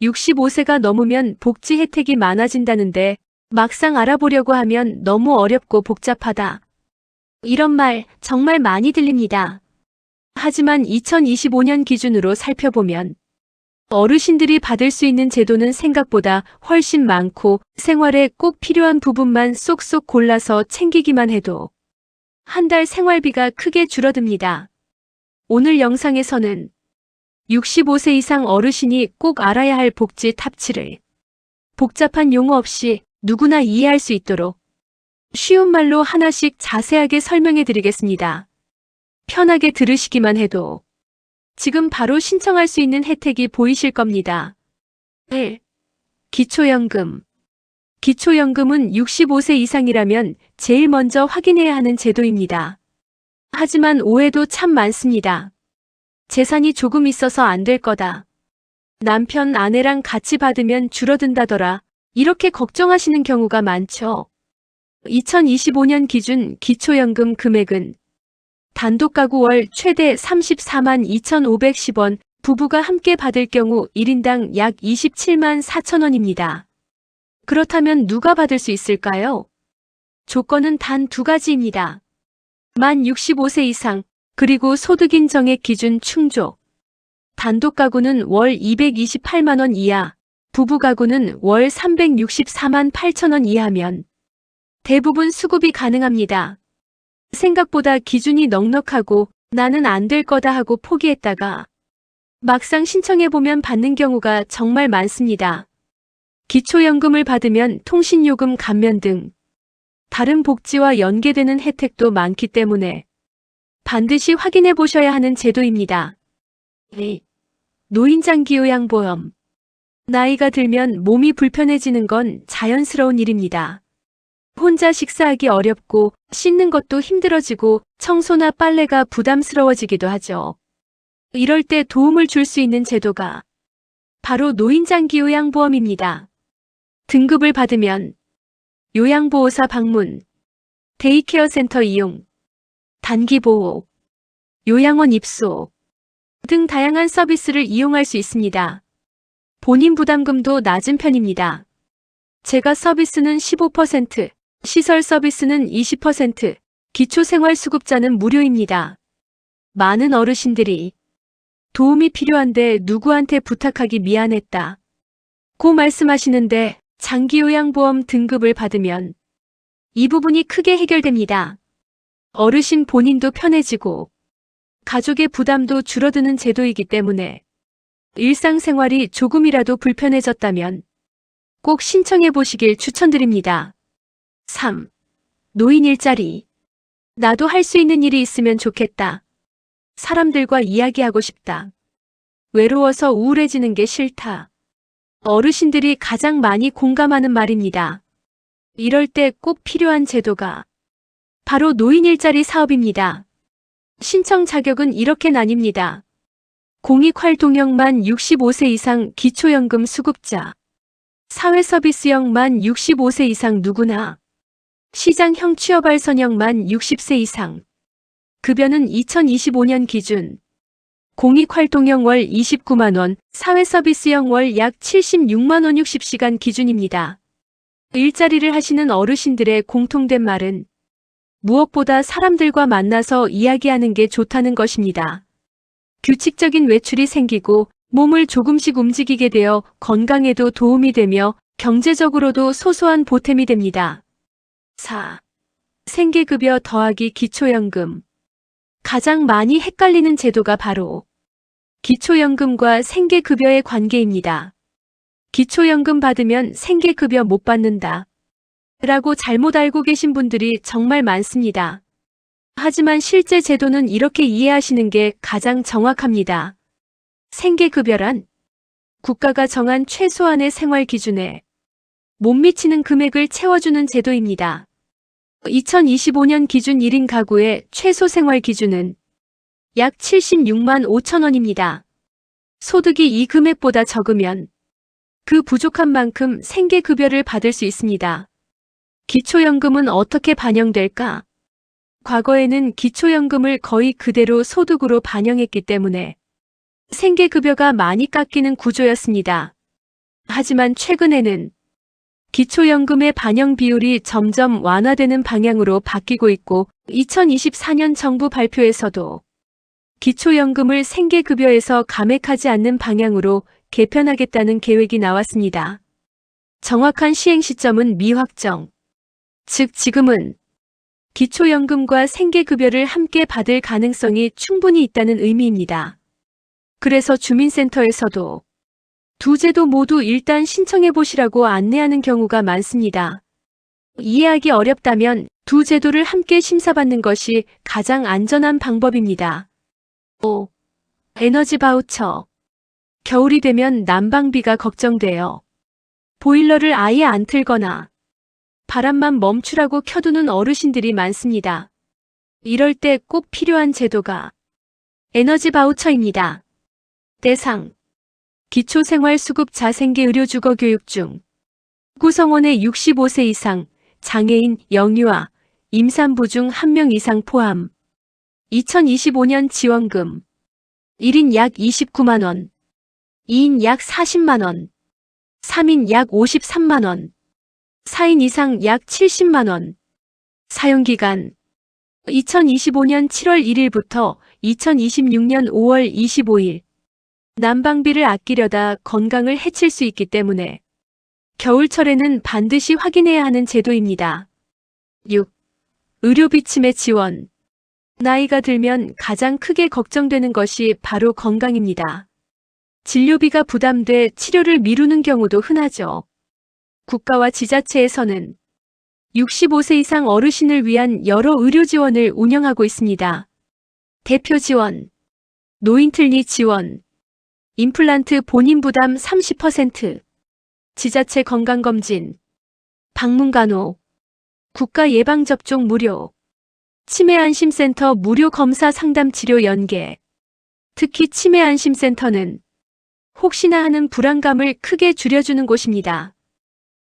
65세가 넘으면 복지 혜택이 많아진다는데 막상 알아보려고 하면 너무 어렵고 복잡하다. 이런 말 정말 많이 들립니다. 하지만 2025년 기준으로 살펴보면 어르신들이 받을 수 있는 제도는 생각보다 훨씬 많고 생활에 꼭 필요한 부분만 쏙쏙 골라서 챙기기만 해도 한 달 생활비가 크게 줄어듭니다. 오늘 영상에서는 65세 이상 어르신이 꼭 알아야 할 복지 탑7을 복잡한 용어 없이 누구나 이해할 수 있도록 쉬운 말로 하나씩 자세하게 설명해 드리겠습니다. 편하게 들으시기만 해도 지금 바로 신청할 수 있는 혜택이 보이실 겁니다. 1. 기초연금. 기초연금은 65세 이상이라면 제일 먼저 확인해야 하는 제도입니다. 하지만 오해도 참 많습니다. 재산이 조금 있어서 안 될 거다. 남편, 아내랑 같이 받으면 줄어든다더라. 이렇게 걱정하시는 경우가 많죠. 2025년 기준 기초연금 금액은 단독 가구 월 최대 34만 2,510원, 부부가 함께 받을 경우 1인당 약 27만 4천 원입니다. 그렇다면 누가 받을 수 있을까요? 조건은 단 두 가지입니다. 만 65세 이상, 그리고 소득인정액 기준 충족. 단독 가구는 월 228만 원 이하, 부부 가구는 월 364만 8천 원 이하면 대부분 수급이 가능합니다. 생각보다 기준이 넉넉하고 나는 안 될 거다 하고 포기했다가 막상 신청해보면 받는 경우가 정말 많습니다. 기초연금을 받으면 통신요금 감면 등 다른 복지와 연계되는 혜택도 많기 때문에 반드시 확인해 보셔야 하는 제도입니다. 2. 노인장기요양보험. 나이가 들면 몸이 불편해지는 건 자연스러운 일입니다. 혼자 식사하기 어렵고 씻는 것도 힘들어지고 청소나 빨래가 부담스러워지기도 하죠. 이럴 때 도움을 줄 수 있는 제도가 바로 노인장기요양보험입니다. 등급을 받으면 요양보호사 방문, 데이케어 센터 이용, 단기보호, 요양원 입소 등 다양한 서비스를 이용할 수 있습니다. 본인 부담금도 낮은 편입니다. 재가 서비스는 15%, 시설 서비스는 20%, 기초생활수급자는 무료입니다. 많은 어르신들이 도움이 필요한데 누구한테 부탁하기 미안했다 고 말씀하시는데 장기요양보험 등급을 받으면 이 부분이 크게 해결됩니다. 어르신 본인도 편해지고 가족의 부담도 줄어드는 제도이기 때문에 일상생활이 조금이라도 불편해졌다면 꼭 신청해 보시길 추천드립니다. 3. 노인 일자리. 나도 할 수 있는 일이 있으면 좋겠다. 사람들과 이야기하고 싶다. 외로워서 우울해지는 게 싫다. 어르신들이 가장 많이 공감하는 말입니다. 이럴 때 꼭 필요한 제도가 바로 노인 일자리 사업입니다. 신청 자격은 이렇게 나뉩니다. 공익활동형 만 65세 이상 기초연금 수급자, 사회서비스형 만 65세 이상 누구나, 시장형 취업알선형 만 60세 이상. 급여는 2025년 기준 공익활동형 월 29만 원, 사회서비스형 월 약 76만 원 60시간 기준입니다. 일자리를 하시는 어르신들의 공통된 말은 무엇보다 사람들과 만나서 이야기하는 게 좋다는 것입니다. 규칙적인 외출이 생기고 몸을 조금씩 움직이게 되어 건강에도 도움이 되며 경제적으로도 소소한 보탬이 됩니다. 4. 생계급여 더하기 기초연금. 가장 많이 헷갈리는 제도가 바로 기초연금과 생계급여의 관계입니다. 기초연금 받으면 생계급여 못 받는다 라고 잘못 알고 계신 분들이 정말 많습니다. 하지만 실제 제도는 이렇게 이해하시는 게 가장 정확합니다. 생계급여란 국가가 정한 최소한의 생활 기준에 못 미치는 금액을 채워주는 제도입니다. 2025년 기준 1인 가구의 최소 생활 기준은 약 76만 5천 원입니다. 소득이 이 금액보다 적으면 그 부족한 만큼 생계급여를 받을 수 있습니다. 기초연금은 어떻게 반영될까? 과거에는 기초연금을 거의 그대로 소득으로 반영했기 때문에 생계급여가 많이 깎이는 구조였습니다. 하지만 최근에는 기초연금의 반영 비율이 점점 완화되는 방향으로 바뀌고 있고 2024년 정부 발표에서도 기초연금을 생계급여에서 감액하지 않는 방향으로 개편하겠다는 계획이 나왔습니다. 정확한 시행 시점은 미확정. 즉 지금은 기초연금과 생계급여를 함께 받을 가능성이 충분히 있다는 의미입니다. 그래서 주민센터에서도 두 제도 모두 일단 신청해 보시라고 안내하는 경우가 많습니다. 이해하기 어렵다면 두 제도를 함께 심사받는 것이 가장 안전한 방법입니다. 5. 에너지 바우처. 겨울이 되면 난방비가 걱정돼요. 보일러를 아예 안 틀거나 바람만 멈추라고 켜두는 어르신들이 많습니다. 이럴 때 꼭 필요한 제도가 에너지 바우처입니다. 대상 기초생활수급 자생계의료주거 교육 중 구성원의 65세 이상, 장애인, 영유아, 임산부 중 1명 이상 포함. 2025년 지원금 1인 약 29만원, 2인 약 40만원, 3인 약 53만원, 4인 이상 약 70만원. 사용기간 2025년 7월 1일부터 2026년 5월 25일. 난방비를 아끼려다 건강을 해칠 수 있기 때문에 겨울철에는 반드시 확인해야 하는 제도입니다. 6. 의료비 치매 지원. 나이가 들면 가장 크게 걱정되는 것이 바로 건강입니다. 진료비가 부담돼 치료를 미루는 경우도 흔하죠. 국가와 지자체에서는 65세 이상 어르신을 위한 여러 의료 지원을 운영하고 있습니다. 대표 지원, 노인틀니 지원, 임플란트 본인 부담 30%, 지자체 건강검진, 방문간호, 국가 예방접종 무료, 치매안심센터 무료 검사 상담 치료 연계. 특히 치매안심센터는 혹시나 하는 불안감을 크게 줄여주는 곳입니다.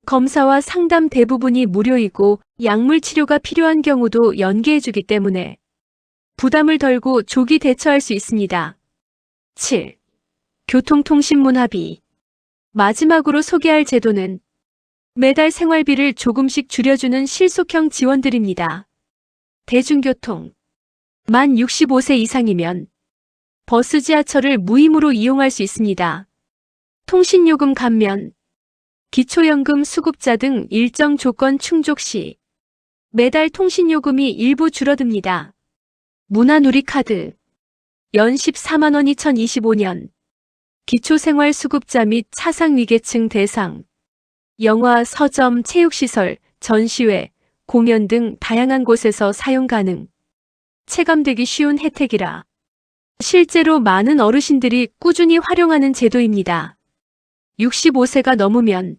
검사와 상담 대부분이 무료이고 약물 치료가 필요한 경우도 연계해주기 때문에 부담을 덜고 조기 대처할 수 있습니다. 7. 교통통신문화비. 마지막으로 소개할 제도는 매달 생활비를 조금씩 줄여주는 실속형 지원들입니다. 대중교통. 만 65세 이상이면 버스 지하철을 무임으로 이용할 수 있습니다. 통신요금 감면. 기초연금 수급자 등 일정 조건 충족 시 매달 통신요금이 일부 줄어듭니다. 문화누리카드. 연 14만원 2025년. 기초생활수급자 및 차상위계층 대상. 영화, 서점, 체육시설, 전시회, 공연 등 다양한 곳에서 사용 가능. 체감되기 쉬운 혜택이라 실제로 많은 어르신들이 꾸준히 활용하는 제도입니다. 65세가 넘으면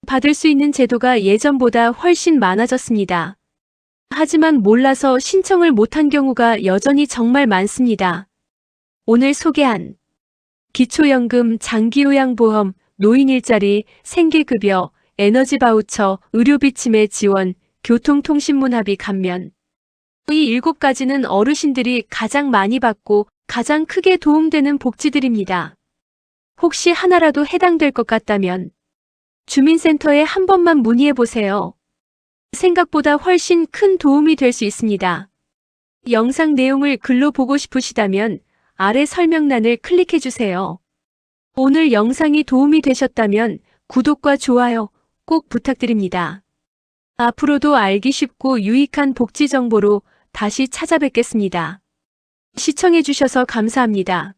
받을 수 있는 제도가 예전보다 훨씬 많아졌습니다. 하지만 몰라서 신청을 못한 경우가 여전히 정말 많습니다. 오늘 소개한 기초연금, 장기요양보험, 노인일자리, 생계급여, 에너지 바우처, 의료비 치매 지원, 교통통신문화비 감면. 이 7가지는 어르신들이 가장 많이 받고 가장 크게 도움되는 복지들입니다. 혹시 하나라도 해당될 것 같다면 주민센터에 한 번만 문의해보세요. 생각보다 훨씬 큰 도움이 될 수 있습니다. 영상 내용을 글로 보고 싶으시다면 아래 설명란을 클릭해주세요. 오늘 영상이 도움이 되셨다면 구독과 좋아요 꼭 부탁드립니다. 앞으로도 알기 쉽고 유익한 복지 정보로 다시 찾아뵙겠습니다. 시청해주셔서 감사합니다.